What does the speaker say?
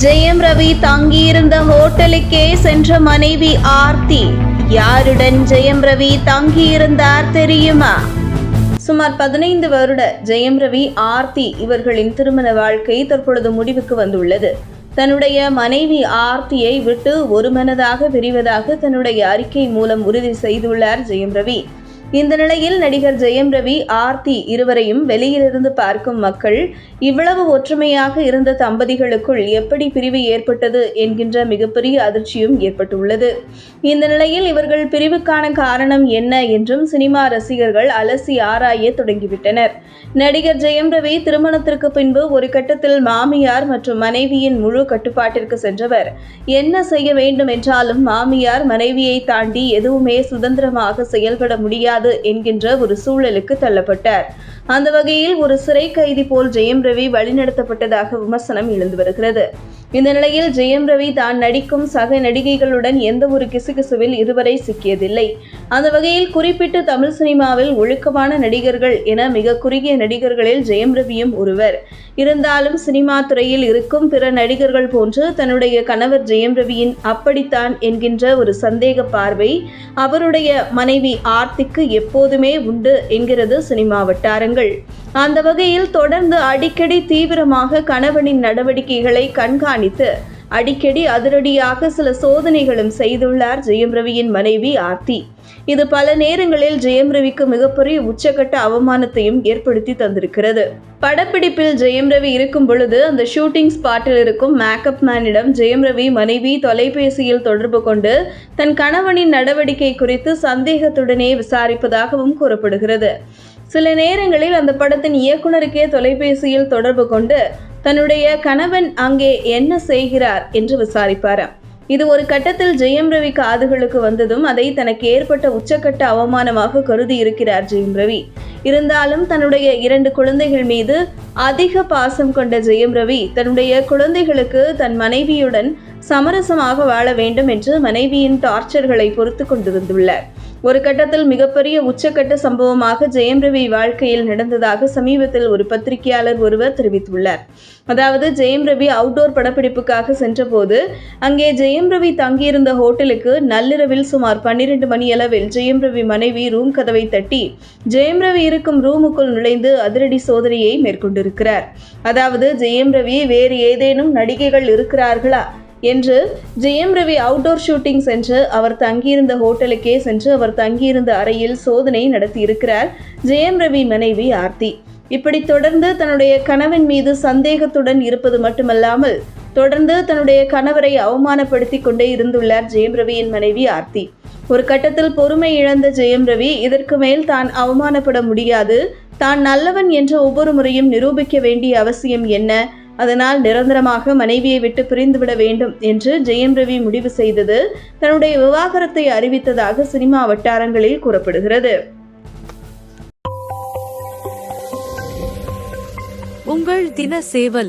ஜெயம் ரவி தங்கியிருந்த ஹோட்டலுக்கே சென்ற மனைவி ஆர்த்தி. யாருடன் ஜெயம் ரவி தங்கியிருந்தார் தெரியுமா? சுமார் 15 வருட ஜெயம் ரவி ஆர்த்தி இவர்களின் திருமண வாழ்க்கை தற்பொழுது முடிவுக்கு வந்துள்ளது. தன்னுடைய மனைவி ஆர்த்தியை விட்டு ஒருமனதாக பிரிவதாக தன்னுடைய அறிக்கை மூலம் உறுதி செய்துள்ளார் ஜெயம் ரவி. இந்த நிலையில் நடிகர் ஜெயம் ரவி ஆர்த்தி இருவரையும் வெளியிலிருந்து பார்க்கும் மக்கள் இவ்வளவு ஒற்றுமையாக இருந்த தம்பதிகளுக்குள் எப்படி பிரிவு ஏற்பட்டது என்கின்ற மிகப்பெரிய அதிர்ச்சியும் ஏற்பட்டுள்ளது. இந்த நிலையில் இவர்கள் பிரிவுக்கான காரணம் என்ன என்றும் சினிமா ரசிகர்கள் அலசி ஆராய தொடங்கிவிட்டனர். நடிகர் ஜெயம் ரவி திருமணத்திற்கு பின்பு ஒரு கட்டத்தில் மாமியார் மற்றும் மனைவியின் முழு கட்டுப்பாட்டிற்கு சென்றவர். என்ன செய்ய வேண்டும் என்றாலும் மாமியார் மனைவியை தாண்டி எதுவுமே சுதந்திரமாக செயல்பட முடியாது என்கின்ற ஒரு சூழலுக்கு தள்ளப்பட்டார். அந்த வகையில் ஒரு சிறை கைதி போல் ஜெயம் ரவி வழிநடத்தப்பட்டதாக விமர்சனம் எழுந்து வருகிறது. இந்த நிலையில் ஜெயம் ரவி தான் நடிக்கும் சக நடிகைகளுடன் எந்த ஒரு கிசுகிசுவில் இதுவரை சிக்கியதில்லை. அந்த வகையில் குறிப்பிட்டு தமிழ் சினிமாவில் ஒழுக்கமான நடிகர்கள் என மிக குறுகிய நடிகர்களில் ஜெயம் ரவியும் ஒருவர். இருந்தாலும் சினிமா துறையில் இருக்கும் பிற நடிகர்கள் போன்று தன்னுடைய கணவர் ஜெயம் ரவியின் அப்படித்தான் என்கின்ற ஒரு சந்தேக பார்வை அவருடைய மனைவி ஆர்த்திக்கு எப்போதுமே உண்டு என்கிறது சினிமா வட்டாரங்கள். அந்த வகையில் தொடர்ந்து அடிக்கடி தீவிரமாக கணவனின் நடவடிக்கைகளை கண்காணித்து அடிக்கடி அதிரடியாக சில சோதனைகளும் செய்துள்ளார் ஜெயம் ரவியின் மனைவி ஆர்த்தி. இது பல நேரங்களில் ஜெயம் ரவிக்கு மிகப்பெரிய உச்சகட்ட அவமானத்தையும் ஏற்படுத்தி தந்திருக்கிறது. படப்பிடிப்பில் ஜெயம் ரவி இருக்கும் பொழுது அந்த ஷூட்டிங் ஸ்பாட்டில் இருக்கும் மேக்கப் மேனிடம் ஜெயம் ரவி மனைவி தொலைபேசியில் தொடர்பு கொண்டு தன் கணவனின் நடவடிக்கை குறித்து சந்தேகத்துடனே விசாரிப்பதாகவும் கூறப்படுகிறது. சில நேரங்களில் அந்த படத்தின் இயக்குனருக்கே தொலைபேசியில் தொடர்பு கொண்டு தன்னுடைய கணவன் அங்கே என்ன செய்கிறார் என்று விசாரிப்பாராம். இது ஒரு கட்டத்தில் ஜெயம் ரவி காதுகளுக்கு வந்ததும் அதை தனக்கு ஏற்பட்ட உச்சக்கட்ட அவமானமாக கருதி இருக்கிறார் ஜெயம் ரவி. இருந்தாலும் தன்னுடைய 2 குழந்தைகள் மீது அதிக பாசம் கொண்ட ஜெயம் ரவி தன்னுடைய குழந்தைகளுக்கு தன் மனைவியுடன் சமரசமாக வாழ வேண்டும் என்று மனைவியின் டார்ச்சர்களை பொறுத்து கொண்டு வந்துள்ளார். ஒரு கட்டத்தில் மிகப்பெரிய உச்சக்கட்ட சம்பவமாக ஜெயம் ரவி வாழ்க்கையில் நடந்ததாக சமீபத்தில் ஒரு பத்திரிகையாளர் ஒருவர் தெரிவித்துள்ளார். அதாவது ஜெயம் ரவி அவுட்டோர் படப்பிடிப்புக்காக சென்றபோது அங்கே ஜெயம் ரவி தங்கியிருந்த ஹோட்டலுக்கு நள்ளிரவில் சுமார் 12 மணியளவில் ஜெயம் ரவி மனைவி ரூம் கதவை தட்டி ஜெயம் ரவி இருக்கும் ரூமுக்குள் நுழைந்து அதிரடி சோதனையை மேற்கொண்டிருக்கிறார். அதாவது ஜெயம் ரவி வேறு ஏதேனும் நடிகைகள் இருக்கிறார்களா என்று ஜெயம் ரவி அவுட்டோர் ஷூட்டிங் சென்று அவர் தங்கியிருந்த ஹோட்டலுக்கே சென்று அவர் தங்கியிருந்த அறையில் சோதனை நடத்தியிருக்கிறார் ஜெயம் ரவி மனைவி ஆர்த்தி. இப்படி தொடர்ந்து தன்னுடைய கணவன் மீது சந்தேகத்துடன் இருப்பது மட்டுமல்லாமல் தொடர்ந்து தன்னுடைய கணவரை அவமானப்படுத்தி கொண்டே இருந்துள்ளார் ஜெயம் ரவியின் மனைவி ஆர்த்தி. ஒரு கட்டத்தில் பொறுமை இழந்த ஜெயம் ரவி இதற்கு மேல் தான் அவமானப்பட முடியாது, தான் நல்லவன் என்ற ஒவ்வொரு முறையும் நிரூபிக்க வேண்டிய அவசியம் என்ன, அதனால் நிரந்தரமாக மனைவியை விட்டு பிரிந்துவிட வேண்டும் என்று ஜெயம் ரவி முடிவு செய்தது தன்னுடைய விவாகரத்தை அறிவித்ததாக சினிமா வட்டாரங்களில் கூறப்படுகிறது. உங்கள் தின சேவல்